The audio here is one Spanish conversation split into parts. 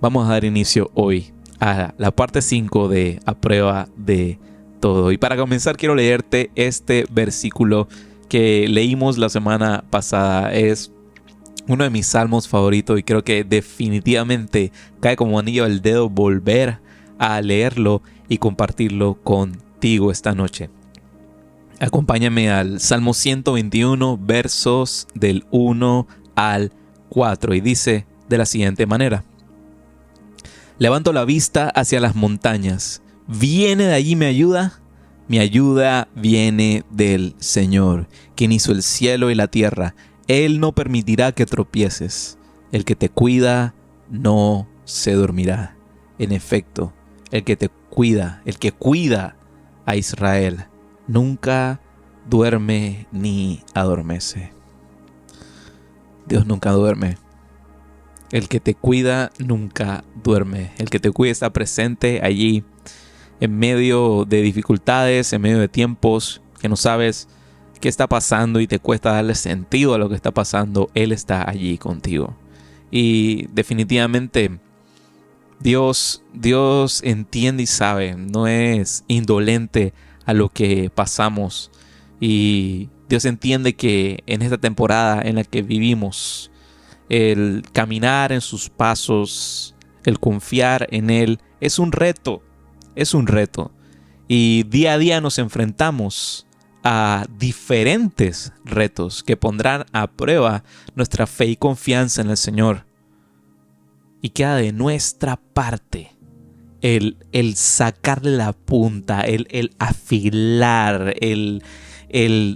Vamos a dar inicio hoy a la parte 5 de A Prueba de Todo. Y para comenzar quiero leerte este versículo que leímos la semana pasada. Es uno de mis salmos favoritos y creo que definitivamente cae como anillo al dedo volver a leerlo y compartirlo contigo esta noche. Acompáñame al Salmo 121, versos del 1 al 4, y dice de la siguiente manera: Levanto la vista hacia las montañas. ¿Viene de allí mi ayuda? Mi ayuda viene del Señor, quien hizo el cielo y la tierra. Él no permitirá que tropieces. El que te cuida no se dormirá. En efecto, el que cuida a Israel, nunca duerme ni adormece. Dios nunca duerme. El que te cuida nunca duerme. El que te cuida está presente allí en medio de dificultades, en medio de tiempos que no sabes qué está pasando y te cuesta darle sentido a lo que está pasando. Él está allí contigo. Y definitivamente Dios entiende y sabe, no es indolente a lo que pasamos. Y Dios entiende que en esta temporada en la que vivimos, el caminar en sus pasos, el confiar en Él, es un reto. Y día a día nos enfrentamos a diferentes retos que pondrán a prueba nuestra fe y confianza en el Señor. Y queda de nuestra parte el sacarle la punta, el afilar, el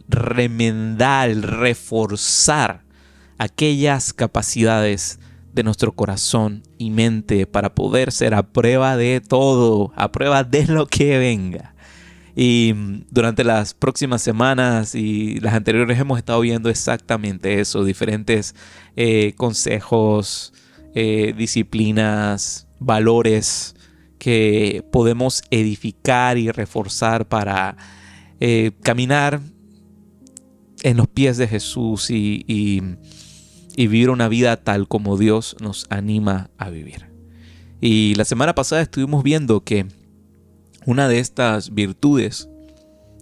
remendar, el reforzar aquellas capacidades de nuestro corazón y mente para poder ser a prueba de todo, a prueba de lo que venga. Y durante las próximas semanas y las anteriores hemos estado viendo exactamente eso, diferentes consejos, disciplinas, valores que podemos edificar y reforzar para caminar en los pies de Jesús y vivir una vida tal como Dios nos anima a vivir. Y la semana pasada estuvimos viendo que una de estas virtudes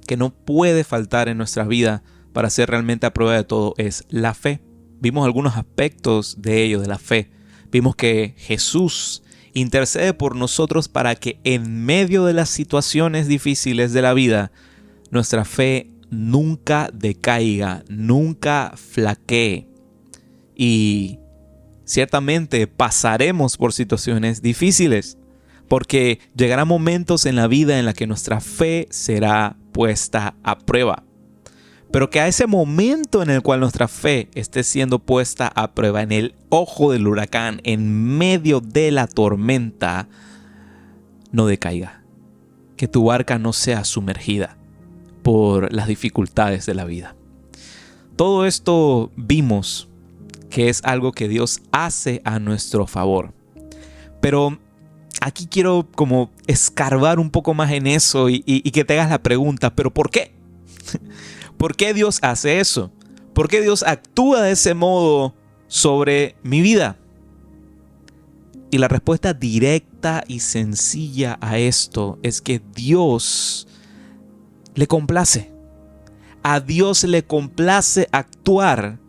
que no puede faltar en nuestra vida para ser realmente a prueba de todo es la fe. Vimos algunos aspectos de ello, de la fe. Vimos que Jesús intercede por nosotros para que en medio de las situaciones difíciles de la vida, nuestra fe nunca decaiga, nunca flaquee. Y ciertamente pasaremos por situaciones difíciles, porque llegarán momentos en la vida en la que nuestra fe será puesta a prueba. Pero que a ese momento en el cual nuestra fe esté siendo puesta a prueba, en el ojo del huracán, en medio de la tormenta, no decaiga. Que tu barca no sea sumergida por las dificultades de la vida. Todo esto vimos que es algo que Dios hace a nuestro favor. Pero aquí quiero como escarbar un poco más en eso y que te hagas la pregunta, ¿pero por qué? ¿Por qué Dios hace eso? ¿Por qué Dios actúa de ese modo sobre mi vida? Y la respuesta directa y sencilla a esto es que Dios le complace. A Dios le complace actuar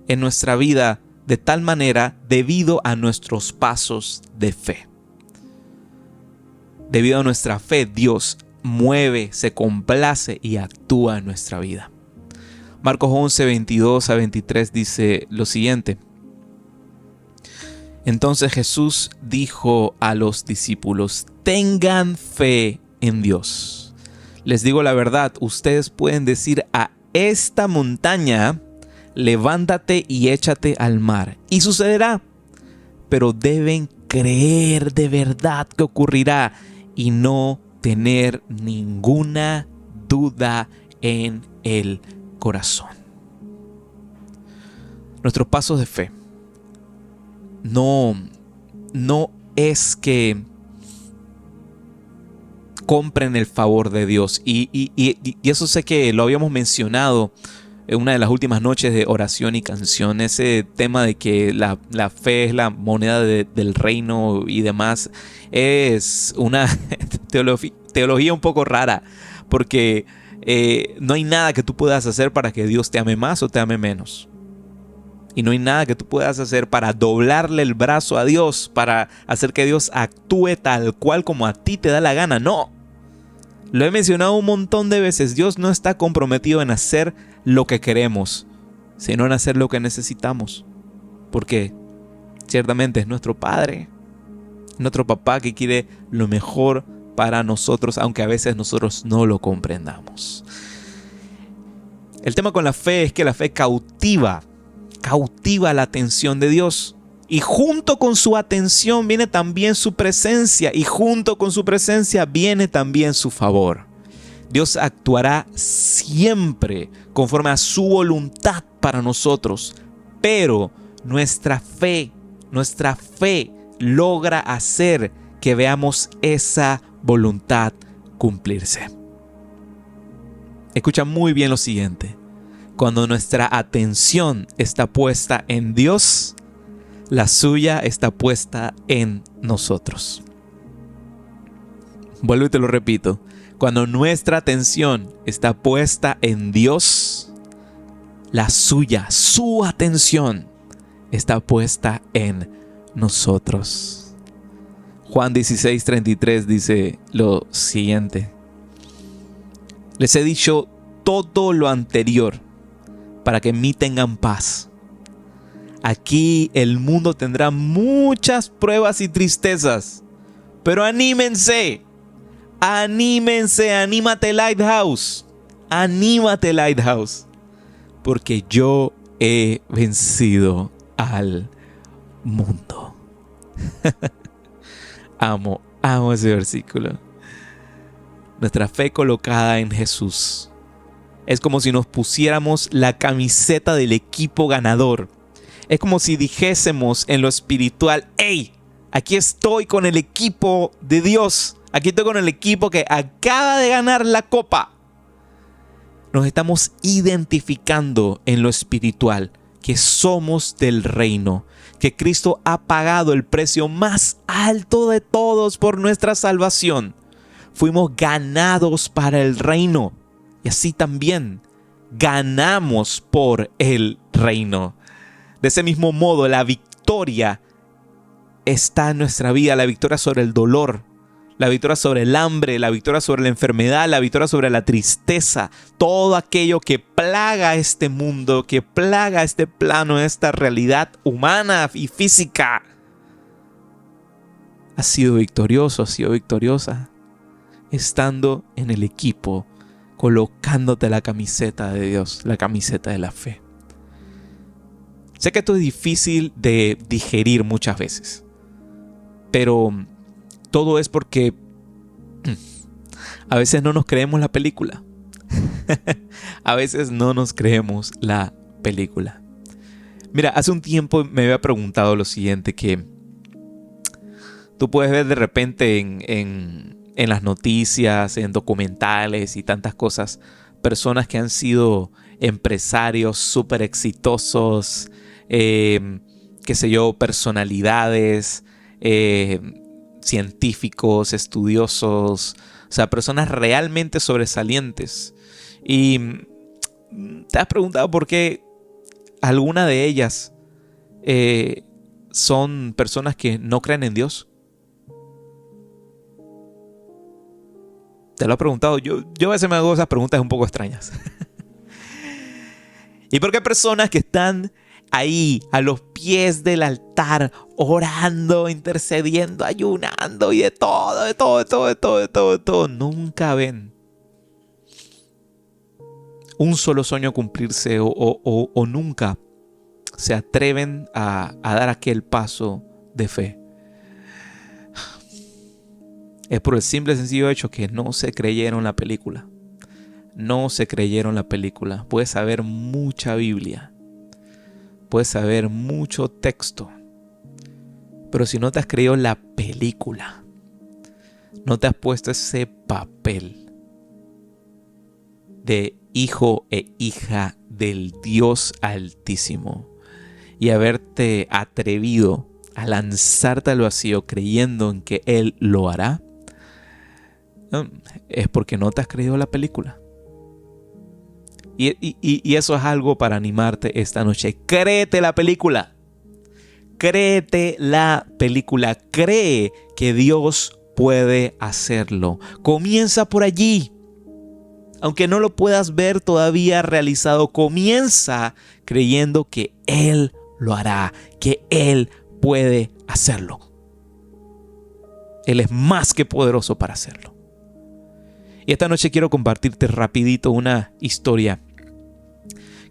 en nuestra vida de tal manera debido a nuestros pasos de fe. Debido a nuestra fe, Dios mueve, se complace y actúa en nuestra vida. Marcos 11, 22 a 23 dice lo siguiente: Entonces Jesús dijo a los discípulos: tengan fe en Dios. Les digo la verdad, ustedes pueden decir a esta montaña: levántate y échate al mar, y sucederá. Pero deben creer de verdad que ocurrirá y no tener ninguna duda en el corazón. Nuestros pasos de fe no es que compren el favor de Dios. Y eso sé que lo habíamos mencionado en una de las últimas noches de oración y canción, ese tema de que la fe es la moneda del reino y demás, es una teología un poco rara, porque no hay nada que tú puedas hacer para que Dios te ame más o te ame menos. Y no hay nada que tú puedas hacer para doblarle el brazo a Dios, para hacer que Dios actúe tal cual como a ti te da la gana. No. Lo he mencionado un montón de veces. Dios no está comprometido en hacer lo que queremos, sino en hacer lo que necesitamos. Porque ciertamente es nuestro Padre, nuestro papá que quiere lo mejor para nosotros, aunque a veces nosotros no lo comprendamos. El tema con la fe es que la fe cautiva la atención de Dios. Y junto con su atención viene también su presencia. Y junto con su presencia viene también su favor. Dios actuará siempre conforme a su voluntad para nosotros. Pero nuestra fe logra hacer que veamos esa voluntad cumplirse. Escucha muy bien lo siguiente. Cuando nuestra atención está puesta en Dios, la suya está puesta en nosotros. Vuelvo y te lo repito. Cuando nuestra atención está puesta en Dios, la suya, su atención, está puesta en nosotros. Juan 16:33 dice lo siguiente. Les he dicho todo lo anterior para que en mí tengan paz. Aquí el mundo tendrá muchas pruebas y tristezas, pero anímense, anímate Lighthouse, porque yo he vencido al mundo. Amo ese versículo. Nuestra fe colocada en Jesús es como si nos pusiéramos la camiseta del equipo ganador. Es como si dijésemos en lo espiritual: ¡Hey! Aquí estoy con el equipo de Dios. Aquí estoy con el equipo que acaba de ganar la copa. Nos estamos identificando en lo espiritual, que somos del reino, que Cristo ha pagado el precio más alto de todos por nuestra salvación. Fuimos ganados para el reino y así también ganamos por el reino. De ese mismo modo, la victoria está en nuestra vida, la victoria sobre el dolor, la victoria sobre el hambre, la victoria sobre la enfermedad, la victoria sobre la tristeza, todo aquello que plaga este mundo, que plaga este plano, esta realidad humana y física. Ha sido victorioso, ha sido victoriosa, estando en el equipo, colocándote la camiseta de Dios, la camiseta de la fe. Sé que esto es difícil de digerir muchas veces, pero todo es porque a veces no nos creemos la película. A veces no nos creemos la película. Mira, hace un tiempo me había preguntado lo siguiente, que tú puedes ver de repente en las noticias, en documentales y tantas cosas, personas que han sido empresarios súper exitosos, qué sé yo, personalidades, científicos, estudiosos, o sea, personas realmente sobresalientes. Y te has preguntado por qué alguna de ellas son personas que no creen en Dios. Te lo he preguntado. Yo a veces me hago esas preguntas un poco extrañas. ¿Y por qué personas que están ahí a los pies del altar orando, intercediendo, ayunando y de todo, nunca ven un solo sueño cumplirse o nunca se atreven a dar aquel paso de fe? Es por el simple y sencillo hecho que no se creyeron la película. No se creyeron la película. Puedes saber mucha Biblia. Puedes saber mucho texto. Pero si no te has creído la película, no te has puesto ese papel de hijo e hija del Dios Altísimo y haberte atrevido a lanzarte al vacío creyendo en que Él lo hará, es porque no te has creído la película. Y eso es algo para animarte esta noche. Créete la película. Créete la película. Cree que Dios puede hacerlo. Comienza por allí. Aunque no lo puedas ver todavía realizado, comienza creyendo que Él lo hará, que Él puede hacerlo. Él es más que poderoso para hacerlo. Y esta noche quiero compartirte rapidito una historia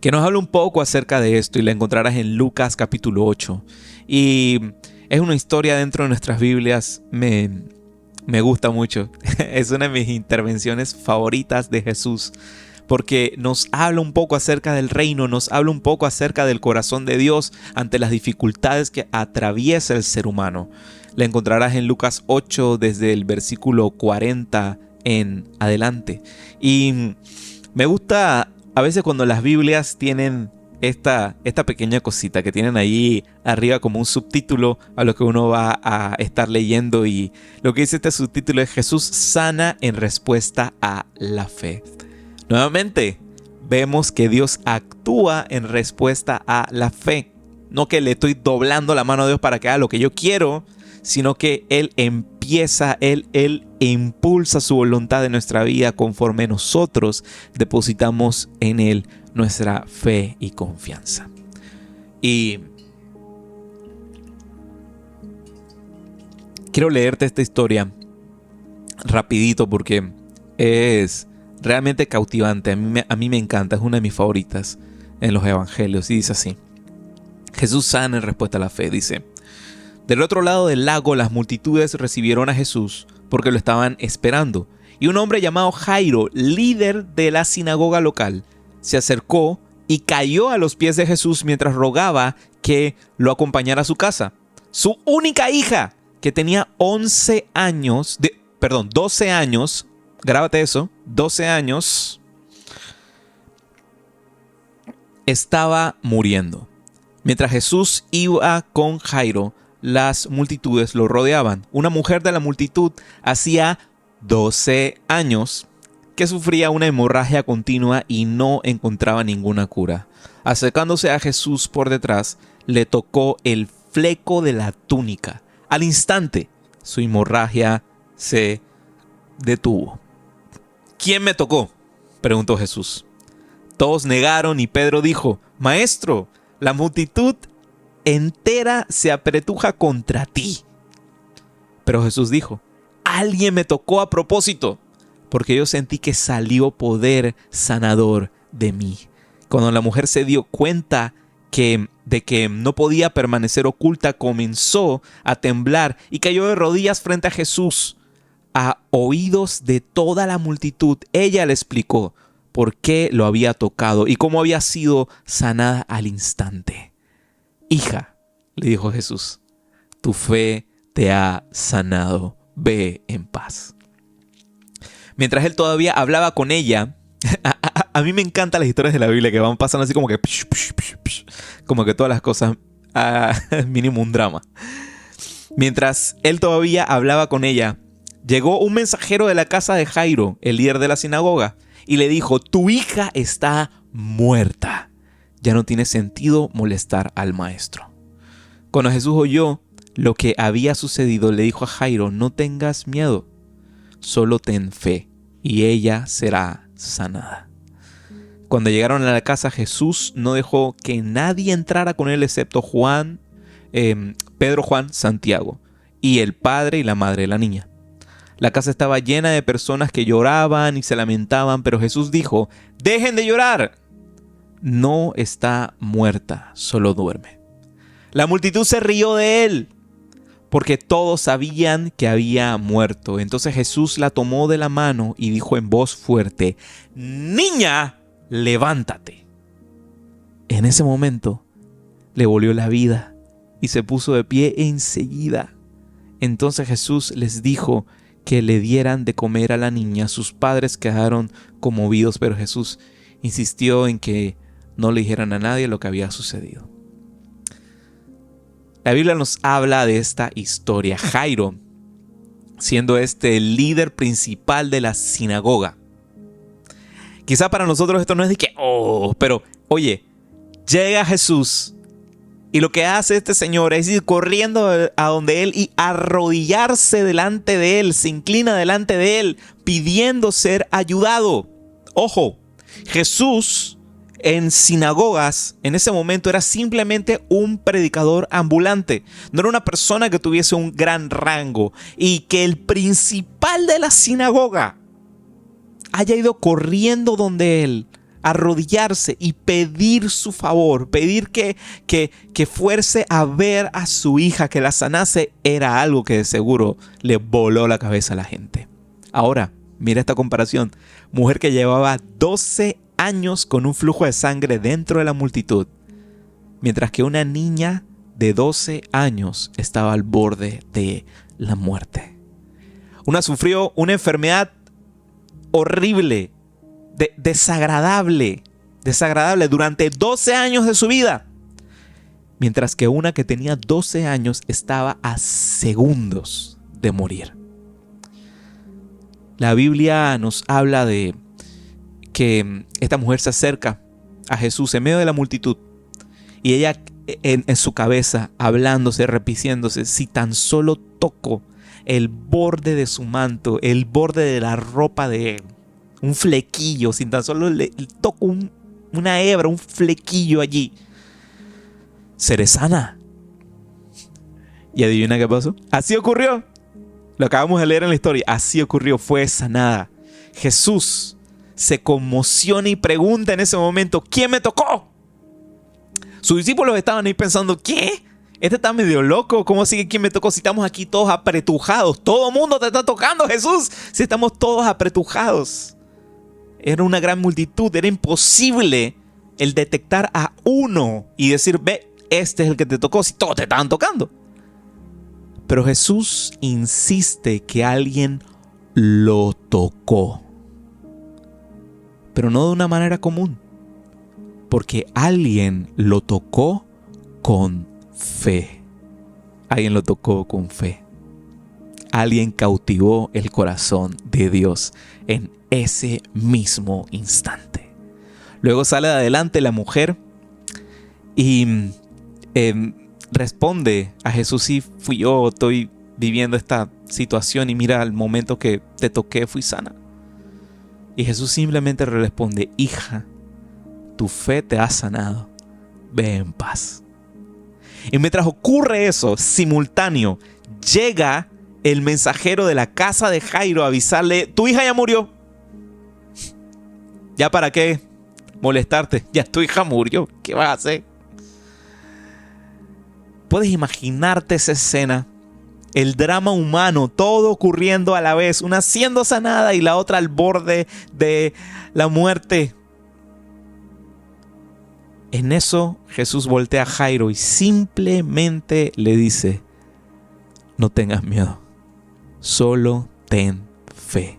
que nos habla un poco acerca de esto y la encontrarás en Lucas capítulo 8. Y es una historia dentro de nuestras Biblias, me gusta mucho. Es una de mis intervenciones favoritas de Jesús, porque nos habla un poco acerca del reino, nos habla un poco acerca del corazón de Dios ante las dificultades que atraviesa el ser humano. La encontrarás en Lucas 8 desde el versículo 40 en adelante. Y me gusta a veces cuando las Biblias tienen esta pequeña cosita que tienen ahí arriba como un subtítulo a lo que uno va a estar leyendo, y lo que dice este subtítulo es: Jesús sana en respuesta a la fe. Nuevamente vemos que Dios actúa en respuesta a la fe. No que le estoy doblando la mano a Dios para que haga lo que yo quiero, sino que Él empieza, Él impulsa su voluntad en nuestra vida conforme nosotros depositamos en Él nuestra fe y confianza. Y quiero leerte esta historia rapidito porque es realmente cautivante. A mí me encanta, es una de mis favoritas en los evangelios. Y dice así: Jesús sana en respuesta a la fe. Dice: del otro lado del lago las multitudes recibieron a Jesús porque lo estaban esperando. Y un hombre llamado Jairo, líder de la sinagoga local, se acercó y cayó a los pies de Jesús mientras rogaba que lo acompañara a su casa. Su única hija, que tenía 12 años, grábate eso, 12 años, estaba muriendo. Mientras Jesús iba con Jairo, las multitudes lo rodeaban. Una mujer de la multitud hacía 12 años que sufría una hemorragia continua y no encontraba ninguna cura. Acercándose a Jesús por detrás, le tocó el fleco de la túnica. Al instante, su hemorragia se detuvo. ¿Quién me tocó?, preguntó Jesús. Todos negaron y Pedro dijo: Maestro, la multitud entera se apretuja contra ti. Pero Jesús dijo: alguien me tocó a propósito, porque yo sentí que salió poder sanador de mí. Cuando la mujer se dio cuenta de que no podía permanecer oculta, comenzó a temblar y cayó de rodillas frente a Jesús. A oídos de toda la multitud, ella le explicó por qué lo había tocado y cómo había sido sanada al instante. Hija, le dijo Jesús, tu fe te ha sanado, ve en paz. Mientras él todavía hablaba con ella, a mí me encantan las historias de la Biblia que van pasando así como que como que todas las cosas, mínimo un drama. Mientras él todavía hablaba con ella, llegó un mensajero de la casa de Jairo, el líder de la sinagoga, y le dijo: tu hija está muerta. Ya no tiene sentido molestar al maestro. Cuando Jesús oyó lo que había sucedido, le dijo a Jairo: no tengas miedo, solo ten fe y ella será sanada. Cuando llegaron a la casa, Jesús no dejó que nadie entrara con él excepto Pedro, Juan, Santiago y el padre y la madre de la niña. La casa estaba llena de personas que lloraban y se lamentaban, pero Jesús dijo: dejen de llorar. No está muerta, solo duerme. La multitud se rió de él, porque todos sabían que había muerto. Entonces Jesús la tomó de la mano y dijo en voz fuerte: niña, levántate. En ese momento le volvió la vida y se puso de pie enseguida. Entonces Jesús les dijo que le dieran de comer a la niña. Sus padres quedaron conmovidos, pero Jesús insistió en que no le dijeran a nadie lo que había sucedido. La Biblia nos habla de esta historia. Jairo, siendo el líder principal de la sinagoga. Quizá para nosotros esto no es de que, pero oye, llega Jesús y lo que hace este señor es ir corriendo a donde él y arrodillarse delante de él, se inclina delante de él, pidiendo ser ayudado. Ojo, Jesús en sinagogas en ese momento era simplemente un predicador ambulante. No era una persona que tuviese un gran rango, y que el principal de la sinagoga haya ido corriendo donde él, arrodillarse y pedir su favor, pedir que fuerce a ver a su hija, que la sanase, era algo que de seguro le voló la cabeza a la gente. Ahora, mira esta comparación. Mujer que llevaba 12 años con un flujo de sangre dentro de la multitud, mientras que una niña de 12 años estaba al borde de la muerte. Una sufrió una enfermedad horrible, desagradable durante 12 años de su vida, mientras que una que tenía 12 años estaba a segundos de morir. La Biblia nos habla de que esta mujer se acerca a Jesús en medio de la multitud, y ella en su cabeza, hablándose, repitiéndose: si tan solo toco el borde de su manto, el borde de la ropa de él, un flequillo, si tan solo le toco una hebra, un flequillo allí, seré sana. Y adivina qué pasó. Así ocurrió. Lo acabamos de leer en la historia. Así ocurrió, fue sanada. Jesús se conmociona y pregunta en ese momento: ¿quién me tocó? Sus discípulos estaban ahí pensando: ¿qué? Este está medio loco. ¿Cómo sigue quién me tocó si estamos aquí todos apretujados? Todo el mundo te está tocando, Jesús, si estamos todos apretujados. Era una gran multitud. Era imposible el detectar a uno y decir: ve, este es el que te tocó, si todos te estaban tocando. Pero Jesús insiste que alguien lo tocó, pero no de una manera común, porque alguien lo tocó con fe. Alguien lo tocó con fe. Alguien cautivó el corazón de Dios en ese mismo instante. Luego sale adelante la mujer y responde a Jesús: sí, fui yo, estoy viviendo esta situación y mira, al momento que te toqué fui sana. Y Jesús simplemente le responde: hija, tu fe te ha sanado, ve en paz. Y mientras ocurre eso, simultáneo, llega el mensajero de la casa de Jairo a avisarle: tu hija ya murió. ¿Ya para qué molestarte? Ya tu hija murió, ¿qué vas a hacer? ¿Puedes imaginarte esa escena? El drama humano, todo ocurriendo a la vez, una siendo sanada y la otra al borde de la muerte. En eso Jesús voltea a Jairo y simplemente le dice: no tengas miedo, solo ten fe.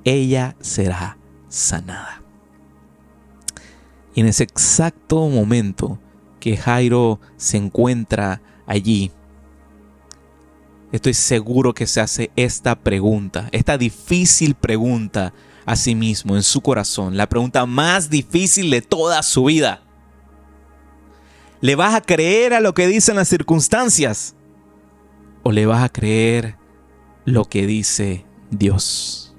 Ella será sanada. Y en ese exacto momento que Jairo se encuentra allí, estoy seguro que se hace esta pregunta, esta difícil pregunta a sí mismo en su corazón, la pregunta más difícil de toda su vida. ¿Le vas a creer a lo que dicen las circunstancias o le vas a creer lo que dice Dios?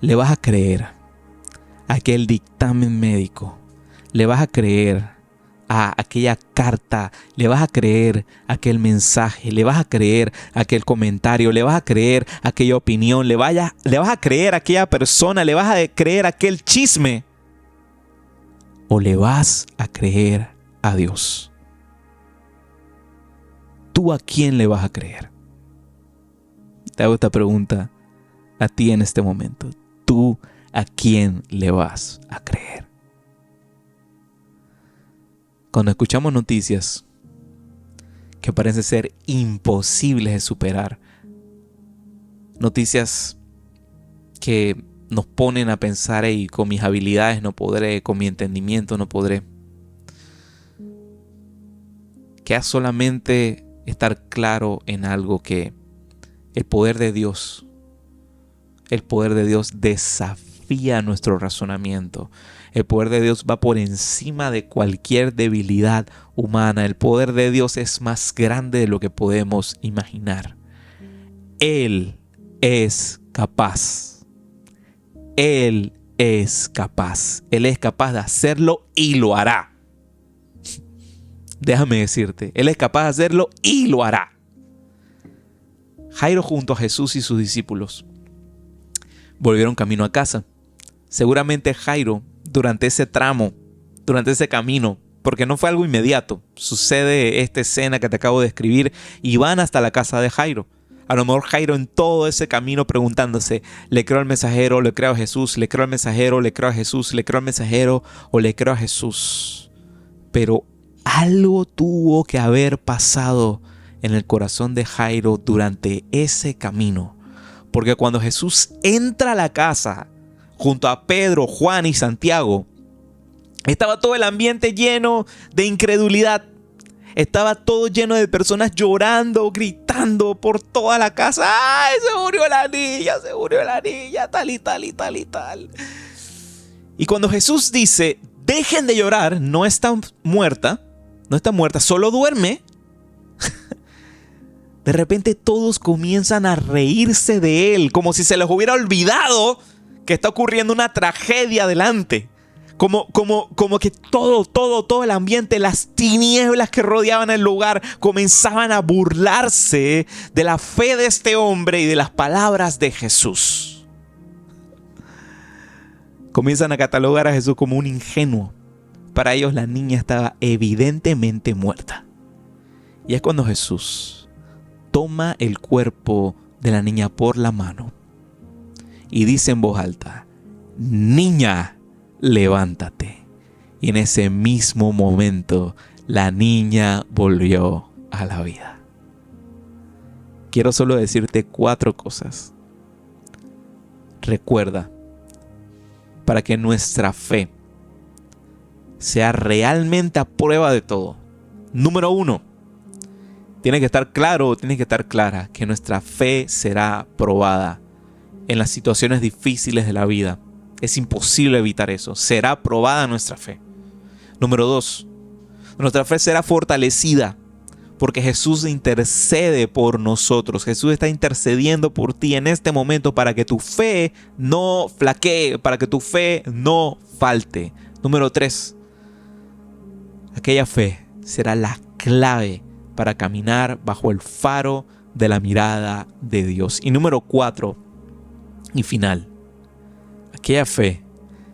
¿Le vas a creer a aquel dictamen médico? ¿Le vas a creer a aquella carta? ¿Le vas a creer a aquel mensaje? ¿Le vas a creer a aquel comentario? ¿Le vas a creer a aquella opinión? ¿Le vas a creer a aquella persona? ¿Le vas a creer a aquel chisme? ¿O le vas a creer a Dios? ¿Tú a quién le vas a creer? Te hago esta pregunta a ti en este momento. ¿Tú a quién le vas a creer? Cuando escuchamos noticias que parecen ser imposibles de superar, noticias que nos ponen a pensar, y con mis habilidades no podré, con mi entendimiento no podré. Queda solamente estar claro en algo, que el poder de Dios desafía nuestro razonamiento. El poder de Dios va por encima de cualquier debilidad humana. El poder de Dios es más grande de lo que podemos imaginar. Él es capaz. Él es capaz. Él es capaz de hacerlo y lo hará. Déjame decirte, Él es capaz de hacerlo y lo hará. Jairo, junto a Jesús y sus discípulos, volvieron camino a casa. Seguramente Jairo, durante ese tramo, durante ese camino, porque no fue algo inmediato, sucede esta escena que te acabo de describir y van hasta la casa de Jairo. A lo mejor Jairo en todo ese camino preguntándose, ¿le creo al mensajero, le creo a Jesús? ¿Le creo al mensajero, le creo a Jesús? ¿Le creo al mensajero o le creo a Jesús? Pero algo tuvo que haber pasado en el corazón de Jairo durante ese camino. Porque cuando Jesús entra a la casa junto a Pedro, Juan y Santiago, estaba todo el ambiente lleno de incredulidad. Estaba todo lleno de personas llorando, gritando por toda la casa. ¡Ay, se murió la niña, tal y tal y tal y tal! Y cuando Jesús dice, dejen de llorar, no está muerta, solo duerme. De repente todos comienzan a reírse de él, como si se les hubiera olvidado que está ocurriendo una tragedia delante. Como que todo el ambiente, las tinieblas que rodeaban el lugar, comenzaban a burlarse de la fe de este hombre y de las palabras de Jesús. Comienzan a catalogar a Jesús como un ingenuo. Para ellos la niña estaba evidentemente muerta. Y es cuando Jesús toma el cuerpo de la niña por la mano y dice en voz alta, niña, levántate. Y en ese mismo momento la niña volvió a la vida. Quiero solo decirte 4 cosas. Recuerda, para que nuestra fe sea realmente a prueba de todo, número 1, tiene que estar claro, tiene que estar clara que nuestra fe será probada en las situaciones difíciles de la vida. Es imposible evitar eso. Será probada nuestra fe. Número 2, nuestra fe será fortalecida porque Jesús intercede por nosotros. Jesús está intercediendo por ti en este momento para que tu fe no flaquee, para que tu fe no falte. Número 3, aquella fe será la clave para caminar bajo el faro de la mirada de Dios. Y número 4 y final, aquella fe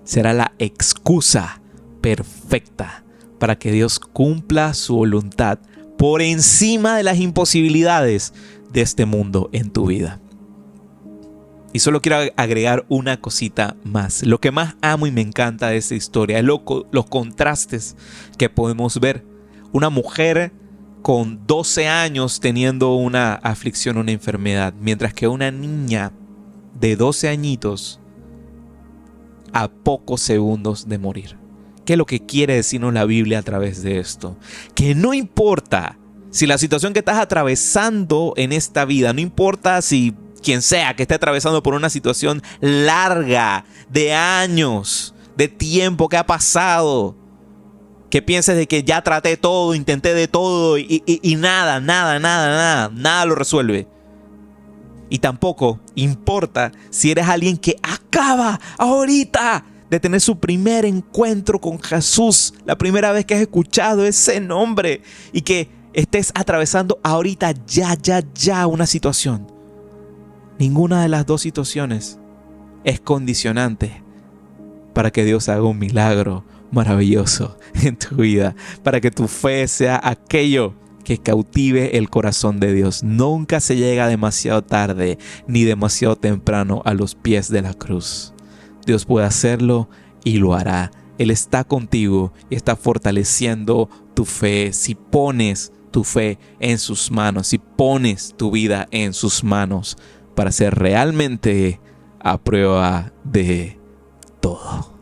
será la excusa perfecta para que Dios cumpla su voluntad por encima de las imposibilidades de este mundo en tu vida. Y solo quiero agregar una cosita más. Lo que más amo y me encanta de esta historia es los contrastes que podemos ver. Una mujer con 12 años teniendo una aflicción, una enfermedad, mientras que una niña de 12 añitos a pocos segundos de morir. ¿Qué es lo que quiere decirnos la Biblia a través de esto? Que no importa si la situación que estás atravesando en esta vida, no importa si quien sea que esté atravesando por una situación larga, de años, de tiempo que ha pasado, que pienses de que ya traté todo, intenté de todo y nada lo resuelve. Y tampoco importa si eres alguien que acaba ahorita de tener su primer encuentro con Jesús, la primera vez que has escuchado ese nombre y que estés atravesando ahorita ya una situación. Ninguna de las dos situaciones es condicionante para que Dios haga un milagro maravilloso en tu vida, para que tu fe sea aquello que cautive el corazón de Dios. Nunca se llega demasiado tarde ni demasiado temprano a los pies de la cruz. Dios puede hacerlo y lo hará. Él está contigo y está fortaleciendo tu fe si pones tu fe en sus manos, si pones tu vida en sus manos para ser realmente a prueba de todo.